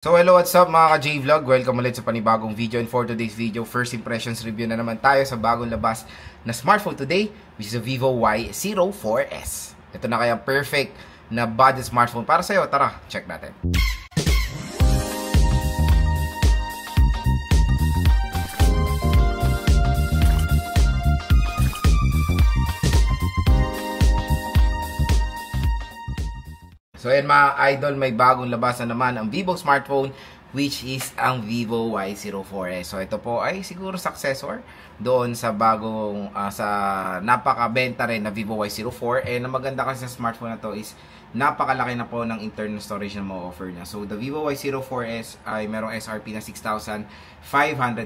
So hello, what's up mga ka-J-Vlog? Welcome ulit sa panibagong video, and for today's video, first impressions review na naman tayo sa bagong labas na smartphone today, which is a Vivo Y04S. Ito na kaya perfect na budget smartphone para sa'yo. Tara, check natin. So ayan mga idol, may bagong labas na naman ang Vivo smartphone, which is ang Vivo Y04S. So ito po ay siguro successor doon sa bagong, sa napakabenta rin na Vivo Y04. And ang maganda kasi sa smartphone na to is napakalaki na po ng internal storage na ma-offer niya. So the Vivo Y04S ay merong SRP na 6,500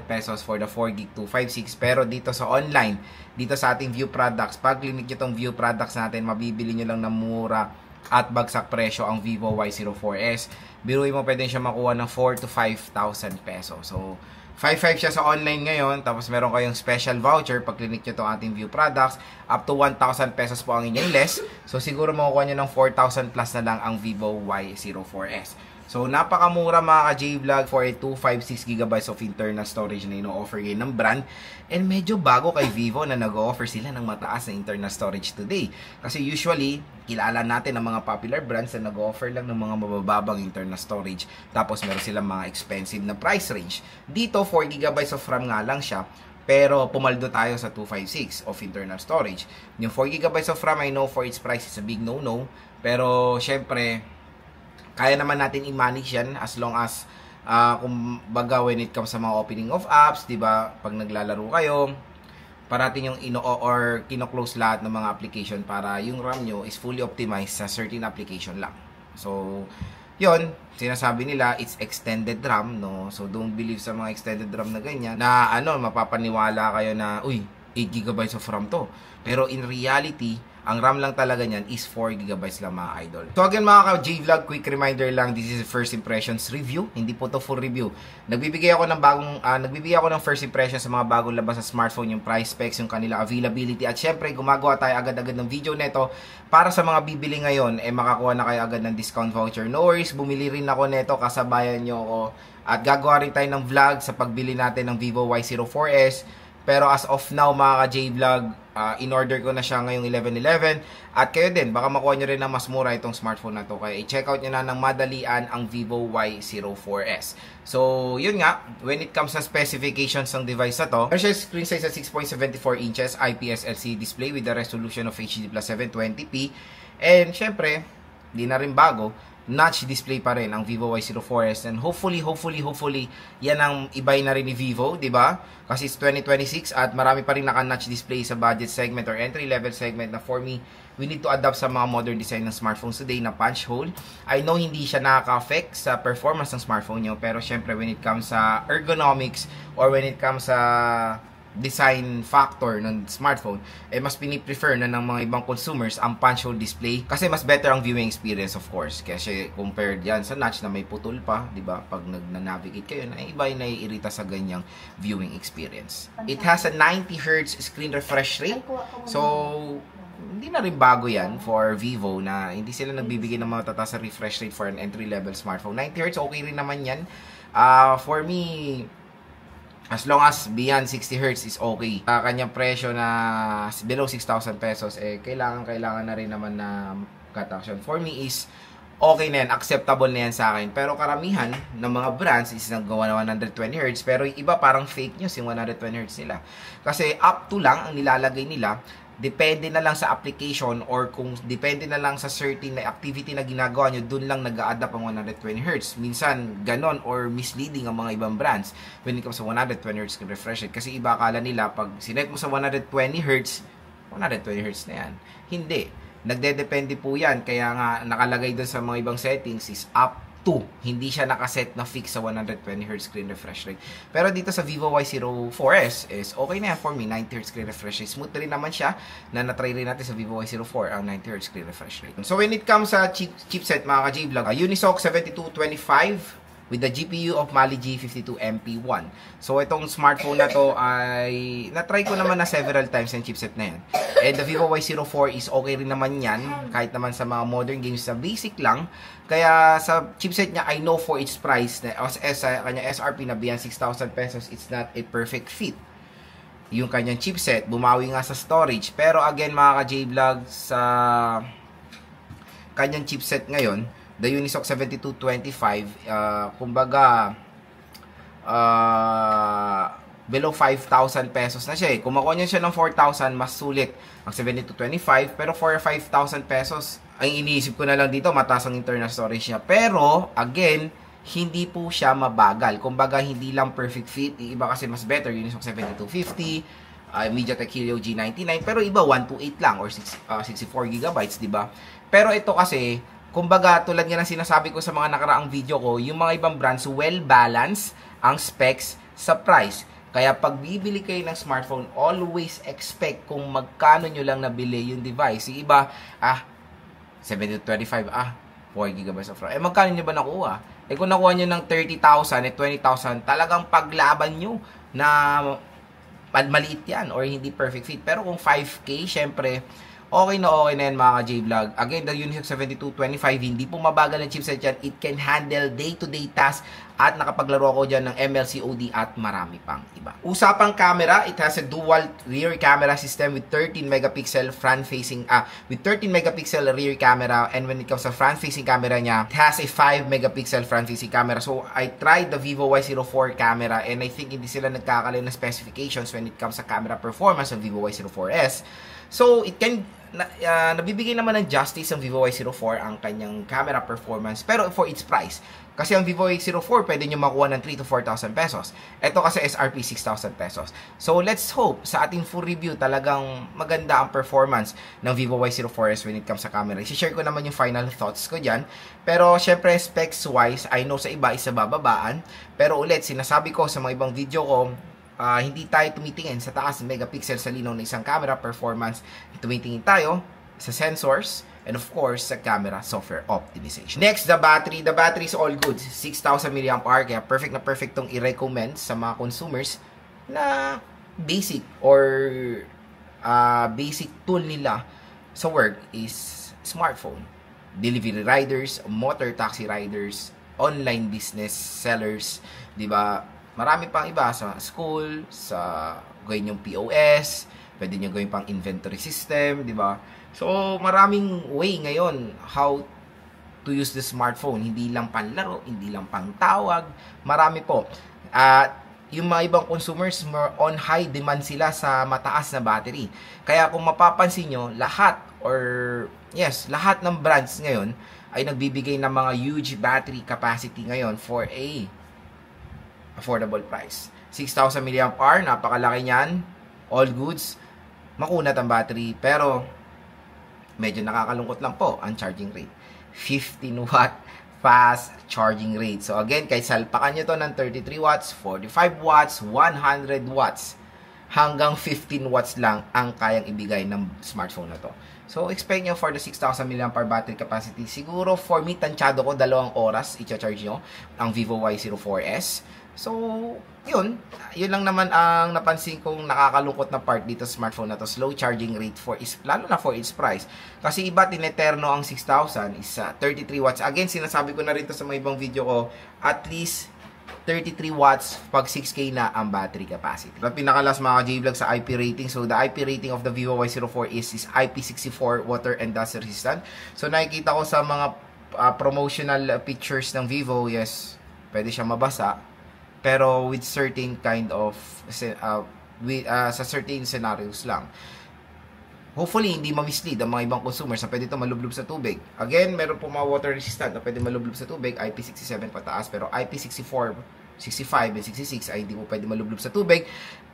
pesos for the 4GB 256. Pero dito sa online, dito sa ating view products, pag limit nyo itong view products natin, mabibili nyo lang na mura at bagsak presyo ang Vivo Y04S. Biruin mo, pwede siya makuha ng 4,000 to 5,000 pesos. So 5,500 siya sa online ngayon. Tapos meron kayong special voucher pag clinic nyo itong ating view products. Up to 1,000 pesos po ang inyong less. So siguro makukuha nyo ng 4,000 plus na lang ang Vivo Y04S. So napakamura mga ka-J-Vlog for a 256GB of internal storage na ino-offer ngayon ng brand. And medyo bago kay Vivo na nag-offer sila ng mataas na internal storage today. Kasi usually, kilala natin ang mga popular brands na nag-offer lang ng mga mabababang internal storage. Tapos meron silang mga expensive na price range. Dito, 4GB of RAM nga lang siya. Pero pumaldo tayo sa 256 of internal storage. Yung 4GB of RAM, I know for its price is a big no-no. Pero syempre, kaya naman natin i-manage yan as long as kumbaga when it comes sa mga opening of apps, 'di ba? Pag naglalaro kayo, parating yung or kino-close lahat ng mga application para yung RAM nyo is fully optimized sa certain application lang. So, 'yon, sinasabi nila it's extended RAM, no? So, don't believe sa mga extended RAM na ganyan na mapapaniwala kayo na, uy, 8GB of RAM to. Pero in reality, ang RAM lang talaga niyan is 4GB lang mga idol. So again mga ka-J-Vlog, quick reminder lang, this is a first impressions review. Hindi po to full review. Nagbibigay ako ng first impressions sa mga bagong labas sa smartphone, yung price specs, yung kanila availability. At syempre, gumagawa tayo agad-agad ng video neto para sa mga bibili ngayon, makakuha na kayo agad ng discount voucher. No worries, bumili rin ako neto, kasabayan nyo ako. At gagawa rin tayo ng vlog sa pagbili natin ng Vivo Y04S. Pero as of now mga ka-J-Vlog, in-order ko na siya ngayong 11/11. At kayo din, baka makuha nyo rin ng mas mura itong smartphone na to. Kaya i-check out nyo na ng madalian ang Vivo Y04S. So, yun nga, when it comes sa specifications ng device na to, meron siya screen size at 6.74 inches, IPS LCD display with a resolution of HD plus 720p. And syempre, di na rin bago, notch display pa rin ang Vivo Y04S, and hopefully yan ang ibay na rin ni Vivo, di ba? Kasi it's 2026 at marami pa rin naka-notch display sa budget segment or entry level segment na for me, we need to adapt sa mga modern design ng smartphones today na punch hole. I know hindi siya nakaka-affect sa performance ng smartphone nyo, pero syempre when it comes sa ergonomics or when it comes sa design factor ng smartphone, mas piniprefer na ng mga ibang consumers ang punch hole display kasi mas better ang viewing experience, of course, kasi compared yan sa notch na may putol pa, di ba? Pag nag-navigate kayo, na iba yung naiirita sa ganyang viewing experience. It has a 90Hz screen refresh rate, so hindi na rin bago yan for Vivo na hindi sila nagbibigay ng mga tataas na refresh rate for an entry-level smartphone. 90Hz, okay rin naman yan. For me, as long as beyond 60Hz is okay. Kanyang presyo na below 6,000 pesos, kailangan na rin naman na cut action. For me is okay na yan, acceptable na yan sa akin. Pero karamihan ng mga brands is nagawa na 120Hz, pero yung iba parang fake news yung 120Hz nila. Kasi up to lang ang nilalagay nila, depende na lang sa application or kung depende na lang sa certain activity na ginagawa nyo, dun lang nag-a-adapt ang 120Hz. Minsan, ganon or misleading ang mga ibang brands when it comes sa 120Hz refresh rate. Kasi iba akala nila, pag sinet mo sa 120Hz, 120Hz na yan. Hindi. Nagdedepende po yan. Kaya nga, nakalagay dun sa mga ibang settings is up to. Hindi siya nakaset na fix sa 120Hz screen refresh rate. Pero dito sa Vivo Y04S is okay na yan for me. 90Hz screen refresh rate. Smooth rin naman siya na natry rin natin sa Vivo Y04 ang 90Hz screen refresh rate. So when it comes sa chipset mga ka-J-Vlog, Unisoc 7225 with the GPU of Mali G52MP1. So, itong smartphone na to ay na-try ko naman na several times yung chipset na yan. And the Vivo Y04 is okay rin naman yan, kahit naman sa mga modern games na basic lang. Kaya sa chipset niya, I know for its price, sa kanya SRP na beyond 6,000 pesos, it's not a perfect fit. Yung kanyang chipset, bumawi nga sa storage. Pero again, mga ka-J-Vlog, sa kanyang chipset ngayon, the Unisoc 7225, kumbaga, below 5,000 pesos na siya eh. Kung makuha niya siya ng 4,000, mas sulit ang 7225. Pero for 5,000 pesos, ang iniisip ko na lang dito, mataas ang internal storage niya. Pero, again, hindi po siya mabagal. Kumbaga, hindi lang perfect fit. Iba kasi mas better, Unisoc 7250, MediaTek Helio G99. Pero iba, 128 lang or 64 gigabytes, diba? Pero ito kasi, kumbaga, tulad nga ng sinasabi ko sa mga nakaraang video ko, yung mga ibang brands, well-balanced ang specs sa price. Kaya pag bibili kayo ng smartphone, always expect kung magkano nyo lang nabili yung device. Yung iba, 7225, 4GB of RAM. Magkano nyo ba nakuha? Kung nakuha nyo ng 30,000 20,000, talagang paglaban nyo na maliit yan or hindi perfect fit. Pero kung 5K, syempre, okay na yan mga ka-J-Vlog. Again, the Unisoc 7225, hindi po mabagal ang chipset yan. It can handle day-to-day tasks at nakapaglaro ako dyan ng ML COD at marami pang iba. Usapang camera, it has a dual rear camera system with 13 megapixel front-facing, with 13 megapixel rear camera, and when it comes sa front-facing camera niya, it has a 5 megapixel front-facing camera. So, I tried the Vivo Y04 camera and I think hindi sila nagkakalayo ng specifications when it comes sa camera performance ng Vivo Y04s. So, it can, nabibigay naman ng justice ang Vivo Y04 ang kanyang camera performance, pero for its price. Kasi ang Vivo Y04, pwede nyo makuha ng 3,000 to 4,000 pesos. Ito kasi SRP 6,000 pesos. So, let's hope sa ating full review talagang maganda ang performance ng Vivo Y04s when it comes sa camera. I-share ko naman yung final thoughts ko dyan. Pero, syempre, specs-wise, I know sa iba is sa bababaan. Pero ulit, sinasabi ko sa mga ibang video ko, hindi tayo tumitingin sa taas ng megapixel sa linaw ng isang camera performance. Tumitingin tayo sa sensors and of course sa camera software optimization. Next, the battery. The battery is all good. 6,000 mAh, kaya perfect na perfect tong i-recommend sa mga consumers na basic or basic tool nila sa work is smartphone. Delivery riders, motor taxi riders, online business sellers, di ba? Marami pang iba sa school, sa gawin yung POS, pwede nyo gawin pang inventory system, di ba? So, maraming way ngayon how to use the smartphone. Hindi lang panlaro, hindi lang pang tawag, marami po. Yung mga ibang consumers, more on high demand sila sa mataas na battery. Kaya kung mapapansin nyo, lahat lahat ng brands ngayon ay nagbibigay ng mga huge battery capacity ngayon for a affordable price. 6,000 mAh, napakalaki niyan. All goods. Makunat ang battery, pero medyo nakakalungkot lang po ang charging rate. 15 watt fast charging rate. So again, kahit salpakan nyo to ng 33 watts, 45 watts, 100 watts, hanggang 15 watts lang ang kayang ibigay ng smartphone na to. So, expect nyo for the 6,000 mAh battery capacity. Siguro, for me, tansyado ko, 2 oras i-charge nyo ang Vivo Y04s. So, yun lang naman ang napansin kong nakakalungkot na part dito sa smartphone na to. Slow charging rate lalo na for its price. Kasi iba, tineterno ang 6,000 is 33 watts. Again, sinasabi ko na rin to sa mga ibang video ko, at least 33 watts pag 6K na ang battery capacity. At pinakalas mga J-Vlog sa IP rating. So, the IP rating of the Vivo Y04 is IP64 water and dust resistant. So, nakikita ko sa mga promotional pictures ng Vivo, yes, pwede siya mabasa. Pero with certain kind of sa certain scenarios lang. Hopefully, hindi ma-mislead ang mga ibang consumers na pwede ito malublob sa tubig. Again, meron po mga water resistant na pwede malublob sa tubig, IP67 pataas, pero IP64, 65, and 66 ay hindi po pwede malublob sa tubig.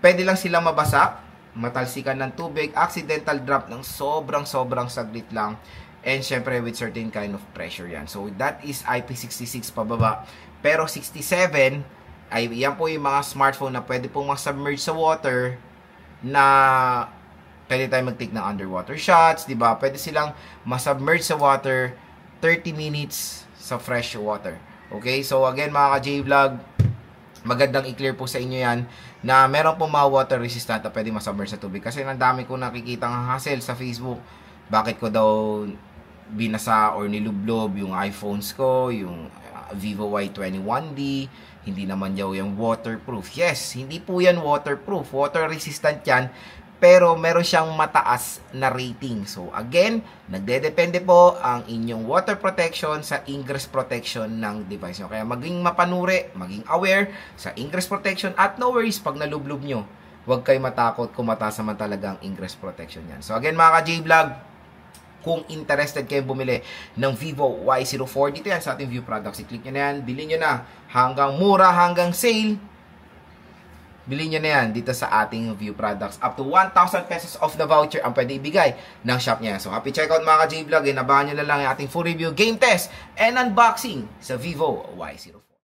Pwede lang silang mabasa, matalsikan ng tubig, accidental drop ng sobrang saglit lang, and syempre with certain kind of pressure yan. So, that is IP66 pababa. Pero 67, ay yan po yung mga smartphone na pwede pong mag-submerge sa water na pwede tayo mag-take ng underwater shots, di ba? Pwede silang ma-submerge sa water 30 minutes sa fresh water. Okay, so again mga ka-J-Vlog, magandang i-clear po sa inyo yan na meron po mga water resistant na pwede masubmerge sa tubig. Kasi ang dami ko nakikita ng hassle sa Facebook. Bakit ko daw binasa or nilublob yung iPhones ko, yung Vivo Y21D, hindi naman daw yung waterproof. Yes, hindi po yan waterproof. Water resistant yan, pero meron siyang mataas na rating. So again, nagdedepende po ang inyong water protection sa ingress protection ng device nyo. Kaya maging mapanuri, maging aware sa ingress protection at no worries pag nalublob nyo. Huwag kayo matakot kung mataas naman talaga ang ingress protection yan. So again mga ka-J-Vlog, kung interested kayo bumili ng Vivo Y04, dito yan sa ating view products. I-click nyo na yan, bilhin nyo na hanggang mura, hanggang sale. Bilhin nyo na yan dito sa ating view products. Up to 1,000 pesos off the voucher ang pwede ibigay ng shop niya. So happy checkout mga ka-J-Vlog. Inabahan nyo na lang yung ating full review, game test, and unboxing sa Vivo Y04.